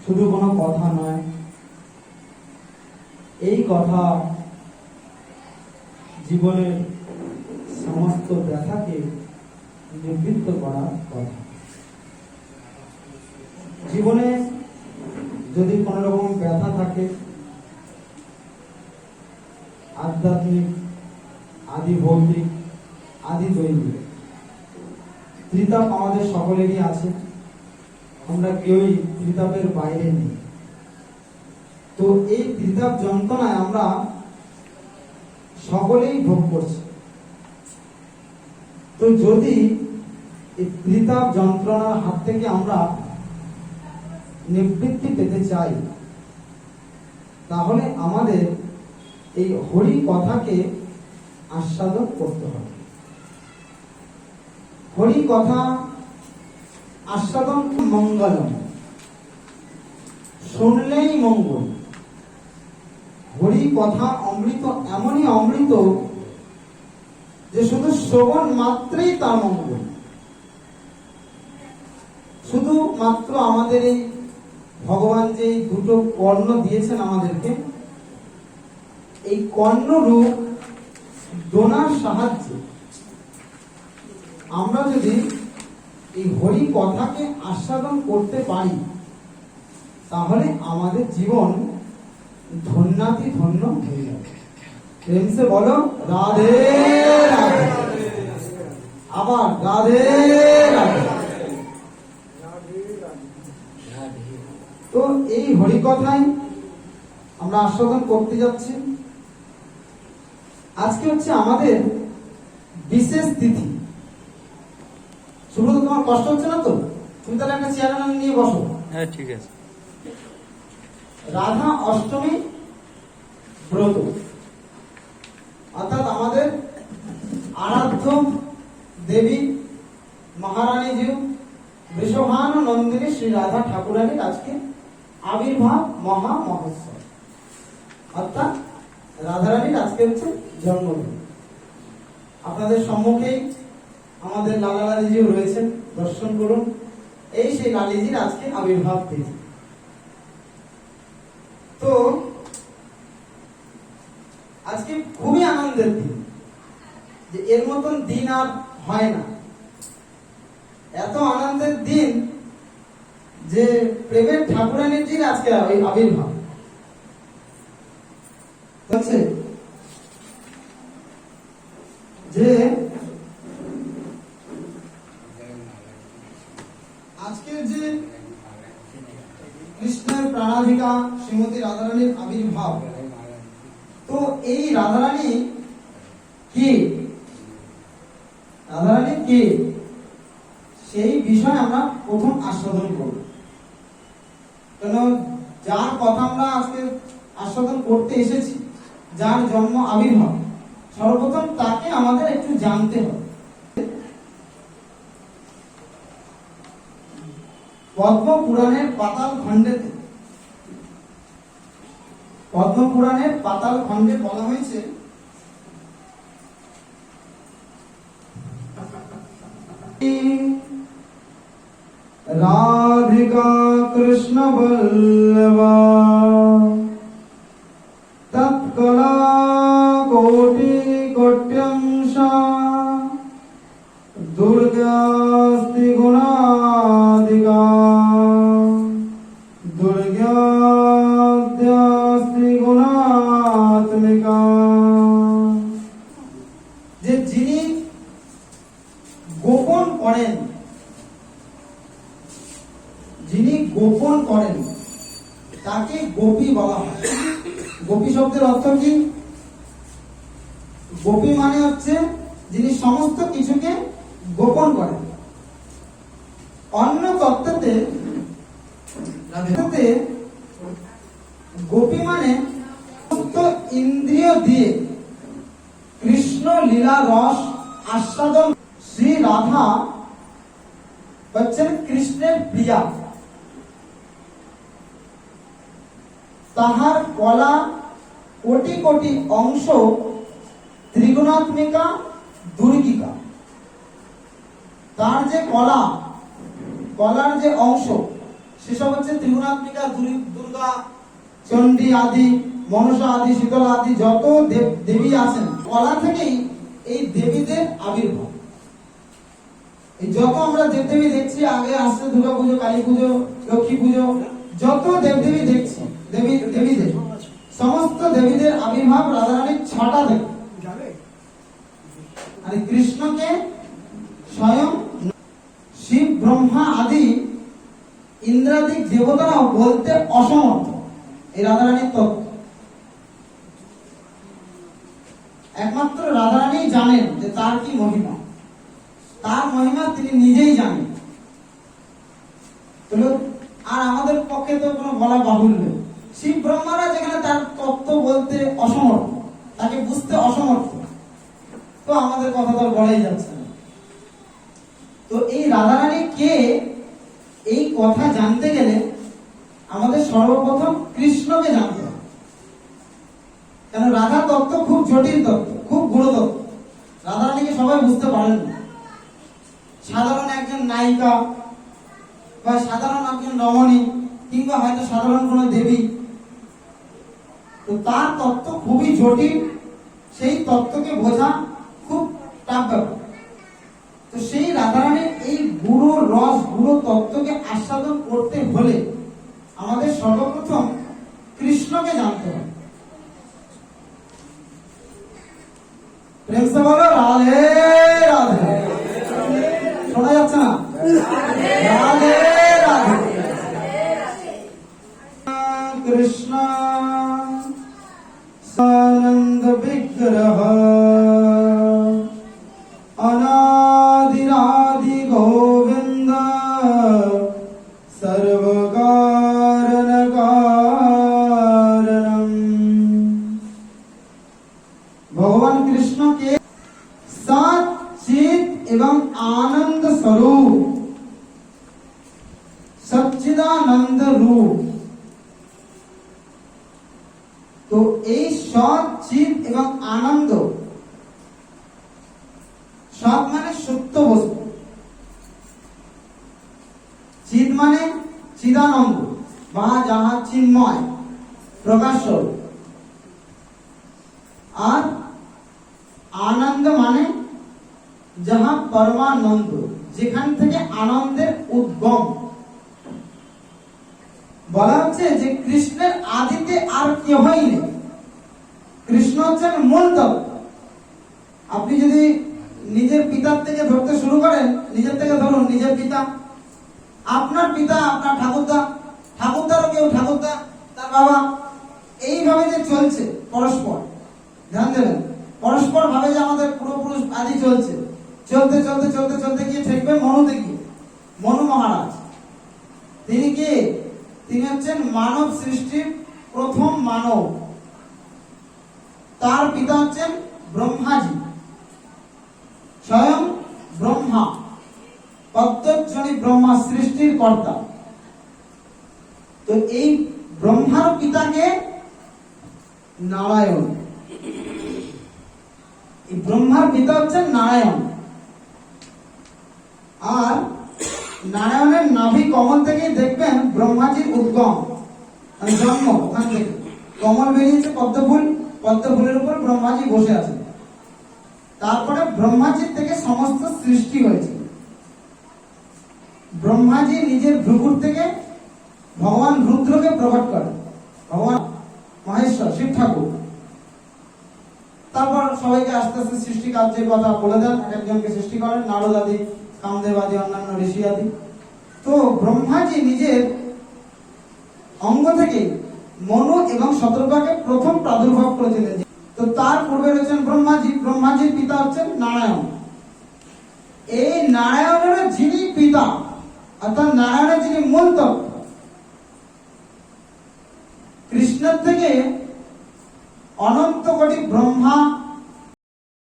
শুধু কোনো কথা নয়, এই কথা জীবনের সমস্ত ব্যথাকে নিবৃত্ত করার কথা। জীবনে যদি কোনো রকম ব্যথা থাকে, আধ্যাত্মিক, আদি ভৌতিক, আদি দৈবিক, ত্রিতাপ আমাদের সকলেরই আছে। আমরা কেউই ত্রিতাপের বাইরে নেই। তো এই ত্রিতাপ যন্ত্রণায় আমরা সকলেই ভোগ করছি। তো যদি এই ত্রিতাপ যন্ত্রণার হাত থেকে আমরা নিবৃত্তি পেতে চাই, তাহলে আমাদের এই হরি কথাকে আস্বাদন করতে হবে। হরি কথা আস্বাদন মঙ্গলম, শুনলেই মঙ্গল। হরি কথা অমৃত, এমনই অমৃত যে শুধু শ্রবণ মাত্রই তার মঙ্গল। শুধু মাত্র আমাদের এই ভগবান যে দুটো কর্ণ দিয়েছেন আমাদেরকে, এই কর্ণরূপ দোনার সাহায্যে আমরা যদি এই হরি কথাকে আস্বাদন করতে পারি, তাহলে আমাদের জীবন ধন্যাতি ধন্য হয়ে যাবে। প্রেম সে বলো রাধে রাধে, আবার রাধে রাধে। তো এই হরি কথাই আমরা আস্বাদন করতে যাচ্ছি। আজকে হচ্ছে আমাদের বিশেষ তিথি। সুব্রত, তোমার কষ্ট হচ্ছে না তো? তুমি তাহলে একটা চেয়ার নিয়ে বসো। হ্যাঁ, ঠিক আছে। রাধা অষ্টমী ব্রত, অর্থাৎ আমাদের আরাধ্য দেবী মহারানী বৃষভানু নন্দিনী শ্রী রাধা ঠাকুরানীর আজকে আবির্ভাব মহা মহোৎসব, অর্থাৎ রাধারানীর আজকে হচ্ছে জন্মদিন। আপনাদের সম্মুখেই আমাদের লালা লালিজিও রয়েছেন, দর্শন করুন। এই সেই লালিজির আজকে আবির্ভাব তিথি। তো আজকে খুবই আনন্দের দিন, যে এর মতন দিন আর হয় না। এত আনন্দের দিন যে প্রেমের ঠাকুরানীর আজকে আবির্ভাব হচ্ছে। যে আজকের যে কৃষ্ণের প্রাণাধিকা শ্রীমতী রাধারানীর আবির্ভাব, তো এই রাধারানী কি, রাধারানী কি, সেই বিষয় আমরা প্রথম আস্বাদন করব। কেন, যার কথা আমরা আজকে আস্বাদন করতে এসেছি, যার জন্ম আবির্ভাব, সর্বপ্রথম তাকে আমাদের একটু জানতে হবে। পদ্ম পুরাণের পাতাল খণ্ডেতে, পদ্ম পুরাণের পাতাল খণ্ডে বলা হয়েছে, রাধিকা কৃষ্ণ বল্লভা তৎকলা কোটি কোট্যংশা দুর্গাস্তি গুণাধিকা দুর্গাস্তি গুণাত্মিকা। যে যিনি গোপন করেন, যিনি গোপন করেন তাকে গোপী বলা হয়। গোপী শব্দের অর্থ কি? গোপী মানে হচ্ছে যিনি সমস্ত কিছুকে গোপন করেন। অন্য তত্ত্বতে গোপী মানে ইন্দ্রিয় দিয়ে কৃষ্ণ লীলা রস আস্বাদন। শ্রী রাধা হচ্ছেন কৃষ্ণের প্রিয়া। তাহার কলা কোটি কোটি অংশ ত্রিগুণাত্মিকা দুর্গিকা। তার যে কলা, কলার যে অংশ সেসব হচ্ছে ত্রিগুণাত্মিকা দুর্গা, চণ্ডী আদি, মনসা আদি, শীতলা আদি যত দেব দেবী আছেন, কলা থেকেই এই দেবীদের আবির্ভাব। এই যত আমরা দেবদেবী দেখছি, আগে আসছে দুর্গা পুজো, কালী পুজো, লক্ষ্মী পুজো, যত দেবদেবী দেখছি, দেবীদের সমস্ত দেবীদের আবির্ভাব রাধারানীর ছটা থেকে। আর কৃষ্ণকে স্বয়ং শিব, ব্রহ্মা আদি ইন্দ্রাদিক দেবতারাও বলতে অসমর্থ এই রাধারানীর তত্ত্ব। একমাত্র রাধারানী জানেন যে তার কি মহিমা, তার মহিমা তিনি নিজেই জানেন। আর আমাদের পক্ষে তো কোনো বলা বাহুল্য, শিব ব্রহ্মারা যেখানে তার তত্ত্ব বলতে অসমর্থ, তাকে বুঝতে অসমর্থ, তো আমাদের কথা তো বলাই যাচ্ছে না। তো এই রাধারানী কে, এই কথা জানতে গেলে আমাদের সর্বপ্রথম কৃষ্ণকে জানতে হবে। কেন রাধা তত্ত্ব খুব জটিল তত্ত্ব, খুব গুরু তত্ত্ব। রাধারানীকে সবাই বুঝতে পারেন না। সাধারণ একজন নায়িকা বা সাধারণ একজন রমণী কিংবা হয়তো সাধারণ কোন দেবী, তো তার তত্ত্ব খুবই জটিল, সেই তত্ত্বকে বোঝা খুব টাফ ব্যাপার। তো সেই রাধারানীর এই গুরু রস, গুরু তত্ত্বকে আস্বাদন করতে হলে আমাদের সর্বপ্রথম কৃষ্ণকে জানতে হবে। প্রেম সে বলো রাধে রাধে। শোনা যাচ্ছে না? রাধে রাধে। কৃষ্ণ সানন্দ বিগ্রহ অনাদিরাদি গোবিন্দ সর্বকারণ কারণম। ভগবান কৃষ্ণকে সৎ, চিৎ এবং আনন্দ স্বরূপ, সচ্চিদানন্দ রূপ। তো এই সৎ, চিৎ এবং আনন্দ, সৎ মানে সত্য বস্তু, চিৎ মানে চিদানন্দ বা যাহা চিন্ময় প্রকাশ্য, আর আনন্দ মানে যাহা পরমানন্দ, যেখান থেকে আনন্দের উদ্গম। বলা হচ্ছে যে কৃষ্ণের আদিতে আর কেহই নেই, কৃষ্ণ হচ্ছেন মূল তত্ত্ব। আপনি যদি নিজের পিতার থেকে ধরতে শুরু করেন, নিজের থেকে ধরুন, নিজের পিতা, আপনার পিতা আপনার ঠাকুরদা, ঠাকুরদারও কেউ ঠাকুরদা তার বাবা, এইভাবে যে চলছে পরস্পর, ধ্যান দেবেন, পরস্পর ভাবে যে আমাদের পূর্বপুরুষ আদি চলছে, চলতে চলতে চলতে চলতে গিয়ে ঠেকবে মনুতে গিয়ে। মনু মহারাজ তিনি কে? তিনি হচ্ছেন মানব সৃষ্টির প্রথম মানব। তার পিতা হচ্ছেন ব্রহ্মাজি, স্বয়ং ব্রহ্মা, পদ্মজনী ব্রহ্মা, সৃষ্টির কর্তা। তো এই ব্রহ্মার পিতাকে নারায়ণ, এই ব্রহ্মার পিতা হচ্ছেন নারায়ণ। আর নারায়ণের নাভি কমল থেকে দেখবেন ব্রহ্মাজির উদ্গম, মানে জন্ম। ওখান থেকে কমল বেরিয়েছে, পদ্মফুল, পদ্মফুলের উপর ব্রহ্মাজি বসে আছেন। তারপরে ব্রহ্মাজির থেকে সমস্ত সৃষ্টি হয়েছে। ব্রহ্মাজি নিজের ভ্রুকুট থেকে ভগবান রুদ্রকে প্রকট করেন, ভগবান মহেশ্বর শিব ঠাকুর। তারপর সবাইকে আস্তে আস্তে সৃষ্টি কার্যের কথা বলে দেন, এক একজনকে সৃষ্টি করেন, নারদ আদি, কামদেব আদি, অন্যান্য ঋষি আদি। তো ব্রহ্মাজি নিজের অঙ্গ থেকে মনু এবং শতরূপাকে প্রথম প্রাদুর্ভাব করেছিলেন। তো তার পূর্বে রয়েছেন ব্রহ্মাজি, ব্রহ্মাজির পিতা হচ্ছেন নারায়ণ। এই নারায়ণের যিনি পিতা, অর্থাৎ নারায়ণের যিনি মূল তত্ত্ব, কৃষ্ণের থেকে অনন্ত কোটি ব্রহ্মা